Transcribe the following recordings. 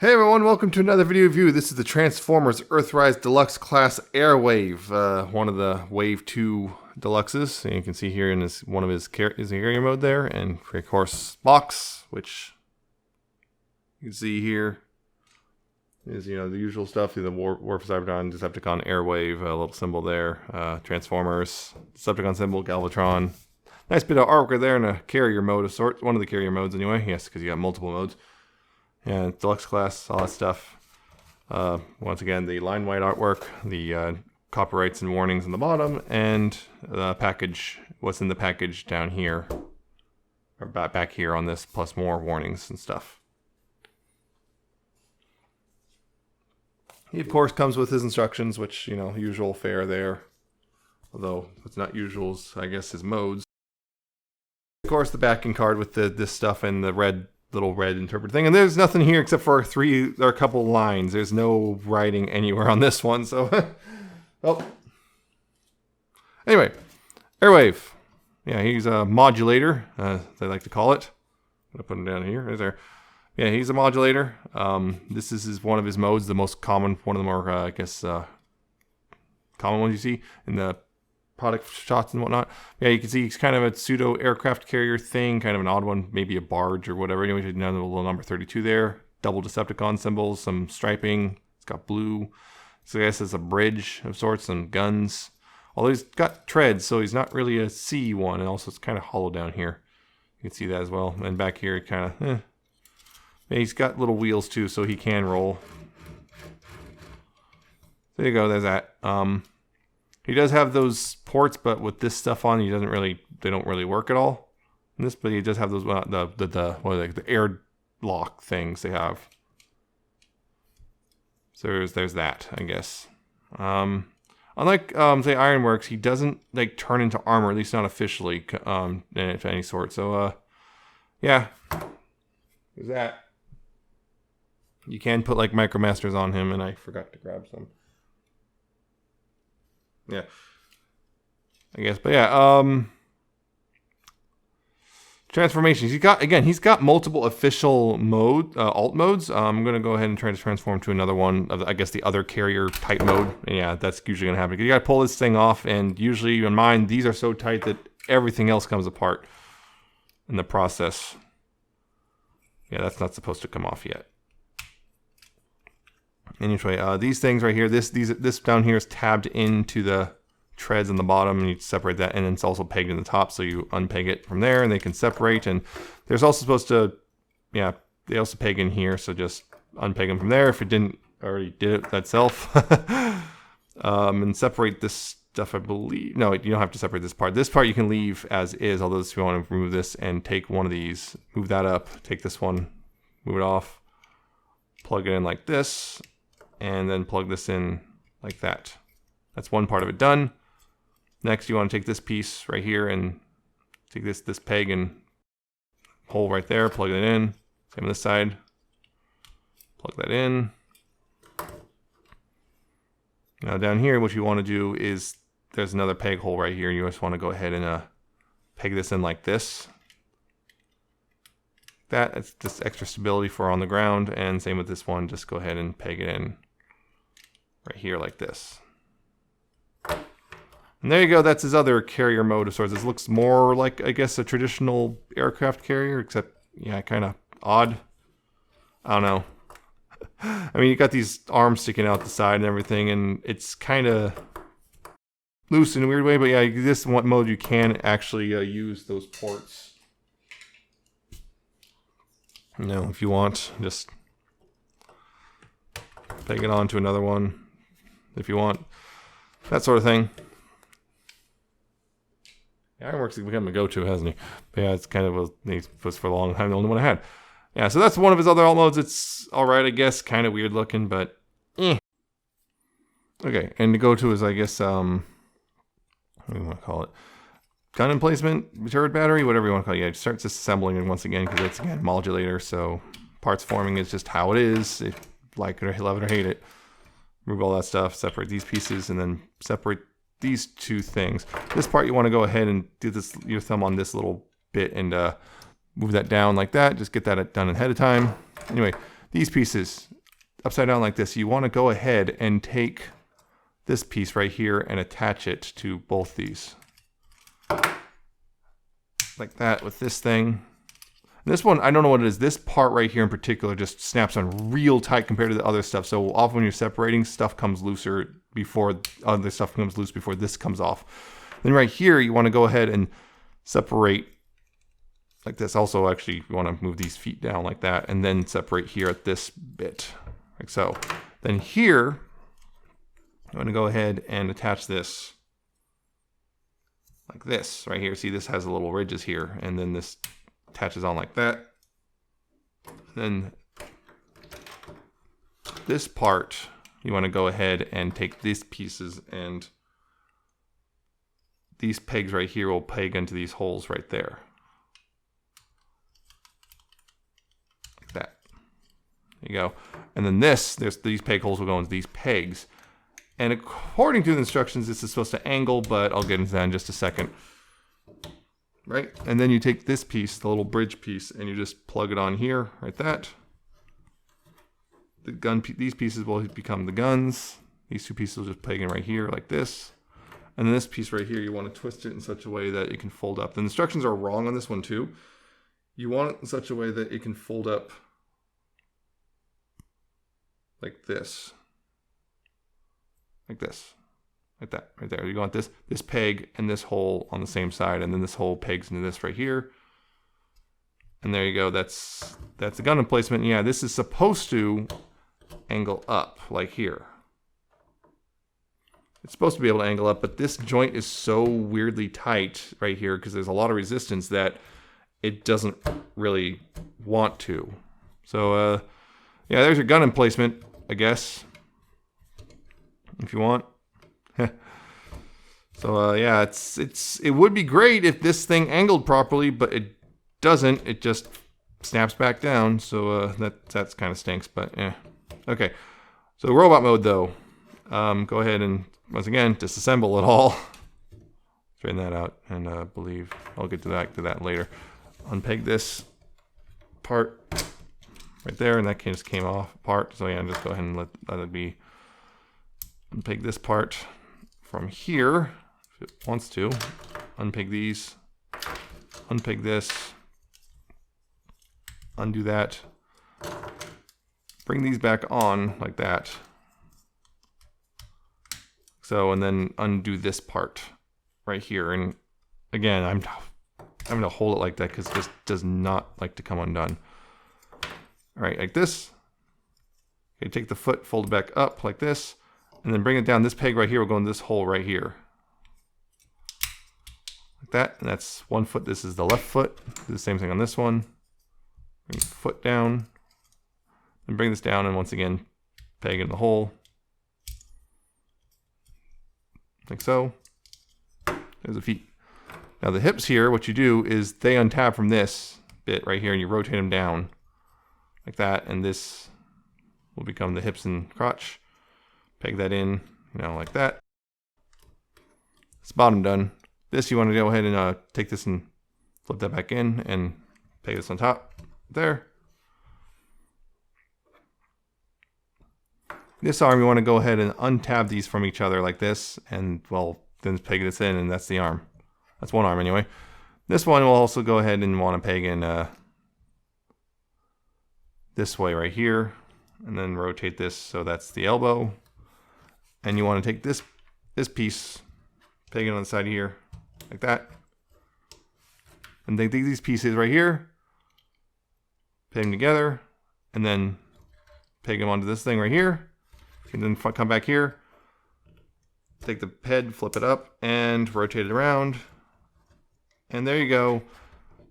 Hey everyone, welcome to another video review. This is the Transformers Earthrise Deluxe Class Airwave, one of the Wave 2 Deluxes. And you can see here in one of his carrier mode there, and of course box, which you can see here is the usual stuff, the War for Cybertron, Decepticon Airwave, a little symbol there, Transformers, Decepticon symbol, Galvatron. Nice bit of artwork there in a carrier mode of sorts, one of the carrier modes anyway. Yes, because you got multiple modes. Yeah, deluxe class, all that stuff. Once again, the line white artwork, the copyrights and warnings in the bottom, and the package, what's in the package down here, or back here on this, plus more warnings and stuff. He, of course, comes with his instructions, which, usual fare there. Although, it's not usuals, I guess, his modes. Of course, the backing card with this stuff and the little red interpret thing, and there's nothing here except for a couple lines. There's no writing anywhere on this one, so well, anyway, Airwave. Yeah, he's a modulator, they like to call it. I'm gonna put him down here. Is there? Yeah, he's a modulator. This is one of his modes, the most common, one of the more I guess common ones you see in the product shots and whatnot. Yeah, you can see he's kind of a pseudo aircraft carrier thing, kind of an odd one, maybe a barge or whatever. Anyway, another little number 32 there. Double Decepticon symbols, some striping. It's got blue. So I guess it's a bridge of sorts, some guns. Although he's got treads, so he's not really a C one, and also it's kind of hollow down here. You can see that as well. And back here, it kind of, Yeah, he's got little wheels too, so he can roll. There you go. There's that. He does have those ports, but with this stuff on, they don't really work at all. In this, but he does have those the air lock things they have. So there's that, I guess. Unlike say Ironworks, he doesn't turn into armor, at least not officially, of any sort. So yeah, there's that. You can put Micromasters on him, and I forgot to grab some. Yeah, I guess, but yeah, transformations. He's got multiple official alt modes. I'm gonna go ahead and try to transform to another one of, I guess, the other carrier type mode. And yeah, that's usually gonna happen. You gotta pull this thing off, and usually in mine, these are so tight that everything else comes apart in the process. Yeah, that's not supposed to come off yet. Anyway, these things right here, this down here is tabbed into the treads in the bottom, and you separate that, and it's also pegged in the top, so you unpeg it from there, and they can separate. And there's also supposed to, yeah, they also peg in here, so just unpeg them from there if it didn't already did it itself. And separate this stuff, I believe. No, you don't have to separate this part. This part you can leave as is, although if you want to remove this and take one of these, move that up, take this one, move it off, plug it in like this, and then plug this in like that. That's one part of it done. Next, you want to take this piece right here and take this peg and hole right there, plug it in. Same on this side. Plug that in. Now down here, what you want to do is, there's another peg hole right here. You just want to go ahead and peg this in like this. It's just extra stability for on the ground, and same with this one. Just go ahead and peg it in right here like this. And there you go, that's his other carrier mode of sorts. This looks more like, I guess, a traditional aircraft carrier, except, yeah, kind of odd. I don't know. I mean, you got these arms sticking out the side and everything, and it's kind of loose in a weird way, but yeah, this one mode you can actually use those ports. If you want, just peg it on to another one if you want, that sort of thing. Yeah, Ironworks has become a go-to, hasn't he? But yeah, it's kind of he was for a long time the only one I had. Yeah, so that's one of his other alt modes. It's alright, I guess, kind of weird looking, but Okay, and the go-to is, I guess, what do you want to call it? Gun emplacement, turret battery, whatever you want to call it. Yeah, it starts disassembling it once again, because it's, again, modulator, so parts forming is just how it is. Like it or love it or hate it. Remove all that stuff, separate these pieces, and then separate these two things. This part you want to go ahead and do this, your thumb on this little bit, and move that down like that. Just get that done ahead of time. Anyway, these pieces upside down like this, you want to go ahead and take this piece right here and attach it to both these. Like that with this thing. This one, I don't know what it is. This part right here in particular just snaps on real tight compared to the other stuff. So often when you're separating, stuff comes looser before other stuff comes loose before this comes off. Then right here, you want to go ahead and separate like this. Also, actually, you want to move these feet down like that and then separate here at this bit, like so. Then here, I'm going to go ahead and attach this like this right here. See, this has the little ridges here, and then this attaches on like that. Then this part, you want to go ahead and take these pieces, and these pegs right here will peg into these holes right there. Like that. There you go. And then these peg holes will go into these pegs. And according to the instructions, this is supposed to angle, but I'll get into that in just a second. Right? And then you take this piece, the little bridge piece, and you just plug it on here, like that. These pieces will become the guns. These two pieces will just peg in right here, like this. And then this piece right here, you want to twist it in such a way that it can fold up. The instructions are wrong on this one too. You want it in such a way that it can fold up like this. Like this. Like that, right there. You want this peg and this hole on the same side, and then this hole pegs into this right here. And there you go. That's the gun emplacement. Yeah, this is supposed to angle up like here. It's supposed to be able to angle up, but this joint is so weirdly tight right here because there's a lot of resistance that it doesn't really want to. So yeah, there's your gun emplacement, I guess, if you want. So yeah, it would be great if this thing angled properly, but it doesn't. It just snaps back down. So that's kind of stinks, but yeah. Okay, so robot mode though. Go ahead and once again disassemble it all. Straighten that out, and believe I'll get to that later. Unpeg this part right there, and that just came off apart. So yeah, just go ahead and let it be. Unpeg this part from here if it wants to. Unpeg these. Unpeg this. Undo that. Bring these back on like that. So, and then undo this part right here. And again, I'm going to hold it like that because this does not like to come undone. All right, like this. Okay, take the foot, fold it back up like this, and then bring it down. This peg right here will go in this hole right here. Like that, and that's one foot. This is the left foot. Do the same thing on this one. Bring the foot down, and bring this down, and once again, peg in the hole. Like so. There's the feet. Now the hips here, what you do is they untab from this bit right here, and you rotate them down like that, and this will become the hips and crotch. Peg that in, like that. It's bottom done. This you want to go ahead and take this and flip that back in and peg this on top there. This arm, you want to go ahead and untab these from each other like this, and well, then peg this in, and that's the arm. That's one arm anyway. This one will also go ahead and want to peg in this way right here, and then rotate this so that's the elbow. And you want to take this piece, peg it on the side here, like that. And take these pieces right here, peg them together, and then peg them onto this thing right here. And then come back here, take the head, flip it up, and rotate it around. And there you go.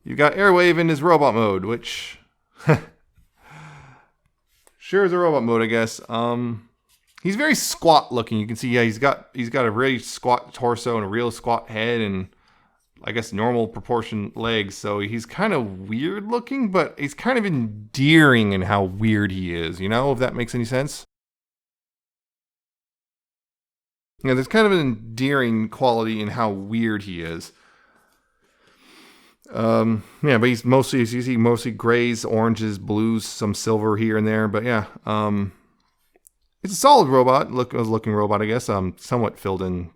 You've got Airwave in his robot mode, which sure is a robot mode, I guess. He's very squat looking. You can see, yeah, he's got a really squat torso and a real squat head, and I guess normal proportion legs. So he's kind of weird looking, but he's kind of endearing in how weird he is. If that makes any sense. Yeah, there's kind of an endearing quality in how weird he is. Yeah, but he's mostly, as you see, mostly grays, oranges, blues, some silver here and there. But yeah, it's a solid robot, looking robot, I guess. Somewhat filled in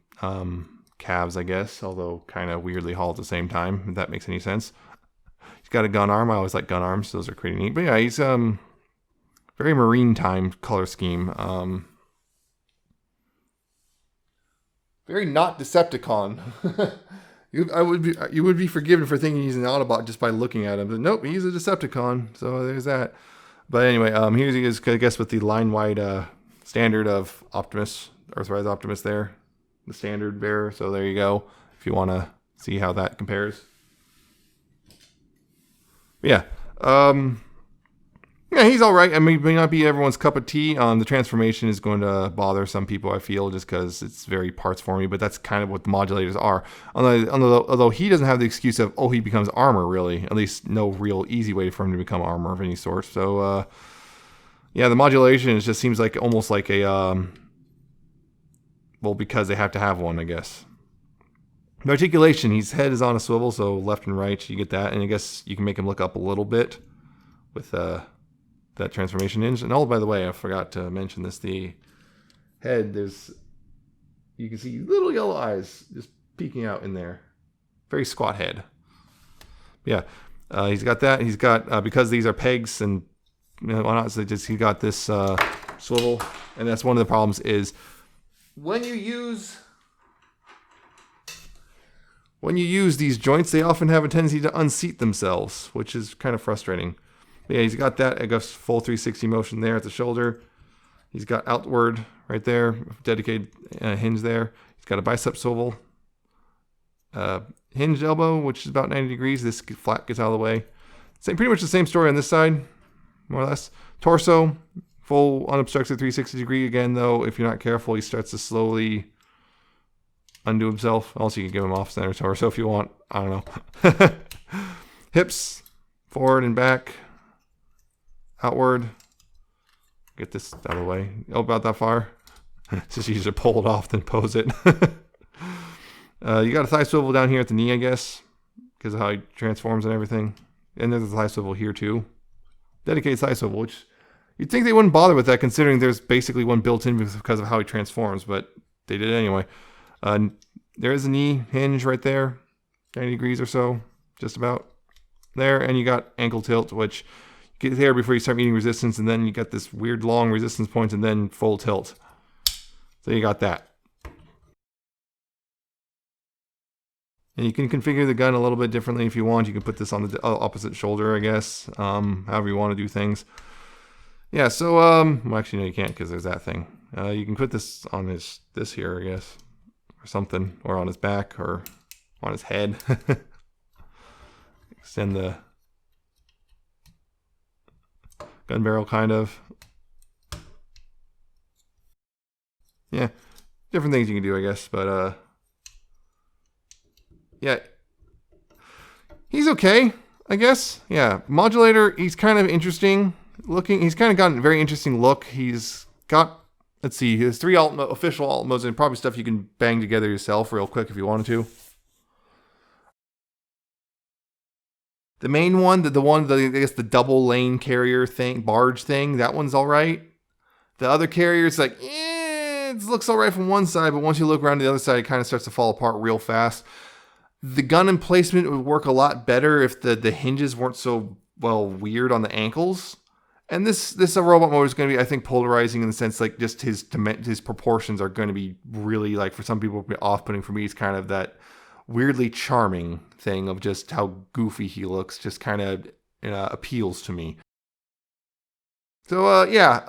calves, I guess, although kind of weirdly hauled at the same time, if that makes any sense. He's got a gun arm. I always like gun arms. Those are pretty neat. But yeah, he's very marine time color scheme. Very not Decepticon. You would be forgiven for thinking he's an Autobot just by looking at him. But nope, he's a Decepticon. So there's that. But anyway, here he is, I guess, with the line-wide standard of Optimus, Earthrise Optimus there. The standard bearer. So there you go, if you want to see how that compares. But yeah. Yeah, he's all right. I mean, may not be everyone's cup of tea. The transformation is going to bother some people, I feel, just because it's very parts for me. But that's kind of what the modulators are. Although he doesn't have the excuse of, oh, he becomes armor, really. At least no real easy way for him to become armor of any sort. So, yeah, the modulation just seems like almost like a, well, because they have to have one, I guess. The articulation, his head is on a swivel, so left and right, you get that. And I guess you can make him look up a little bit with, that transformation hinge. And oh, by the way, I forgot to mention this. The head, you can see little yellow eyes just peeking out in there. Very squat head. Yeah, he's got that. He's got, because these are pegs and whatnot, so he got this swivel. And that's one of the problems is when you use these joints, they often have a tendency to unseat themselves, which is kind of frustrating. Yeah, he's got that. I guess full 360 motion there at the shoulder. He's got outward right there, dedicated hinge there. He's got a bicep swivel, hinged elbow, which is about 90 degrees. This flap gets out of the way. Pretty much the same story on this side, more or less. Torso, full unobstructed 360 degree. Again, though, if you're not careful, he starts to slowly undo himself. Also, you can give him off-center torso if you want. I don't know. Hips, forward and back. Outward. Get this out of the way. Oh, about that far. It's just easier to pull it off than pose it. You got a thigh swivel down here at the knee, I guess, because of how he transforms and everything. And there's a thigh swivel here too. Dedicated thigh swivel, which you'd think they wouldn't bother with that, considering there's basically one built in because of how he transforms, but they did it anyway. There is a knee hinge right there, 90 degrees or so, just about there. And you got ankle tilt, which get there before you start meeting resistance, and then you got this weird long resistance points and then full tilt. So you got that. And you can configure the gun a little bit differently if you want. You can put this on the opposite shoulder, I guess, however you want to do things. Yeah, so, well, actually, no, you can't because there's that thing. You can put this on this here, I guess, or something, or on his back, or on his head. Extend the gun barrel, kind of. Yeah, different things you can do, I guess, but yeah, he's okay, I guess. Yeah, modulator, he's kind of interesting looking. He's kind of got a very interesting look. He's got, let's see, he has 3 official alt modes, and probably stuff you can bang together yourself real quick if you wanted to. The main one, I guess the double lane carrier thing, barge thing, that one's all right. The other carrier is like, it looks all right from one side, but once you look around to the other side, it kind of starts to fall apart real fast. The gun emplacement would work a lot better if the hinges weren't so, well, weird on the ankles. And this robot mode is going to be, I think, polarizing in the sense, like, just his proportions are going to be really, like, for some people, off-putting. For me, it's kind of that weirdly charming thing of just how goofy he looks, just kind of appeals to me. So, yeah,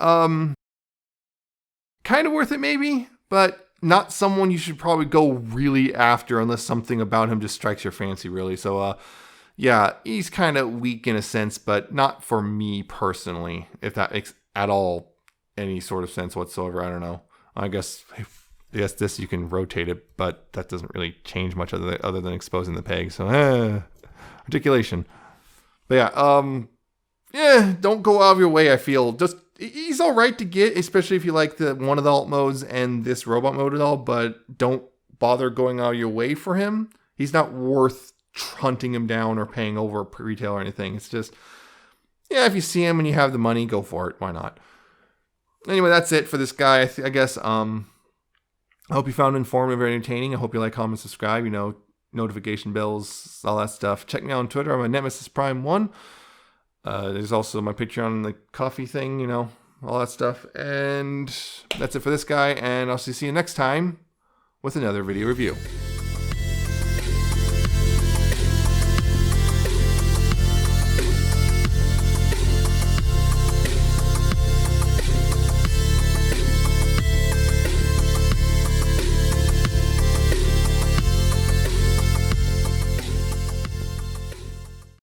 kind of worth it maybe, but not someone you should probably go really after unless something about him just strikes your fancy, really. So, yeah, he's kind of weak in a sense, but not for me personally, if that makes at all any sort of sense whatsoever. I don't know. I guess this you can rotate it, but that doesn't really change much other than exposing the peg. So, articulation. But yeah, don't go out of your way, I feel. Just, he's all right to get, especially if you like one of the alt modes and this robot mode at all, but don't bother going out of your way for him. He's not worth hunting him down or paying over retail or anything. It's just, yeah, if you see him and you have the money, go for it. Why not? Anyway, that's it for this guy. I guess, I hope you found it informative or entertaining. I hope you like, comment, subscribe, you know, notification bells, all that stuff. Check me out on Twitter. I'm a Nemesis Prime 1. There's also my Patreon, the coffee thing, you know, all that stuff. And that's it for this guy. And I'll see you next time with another video review.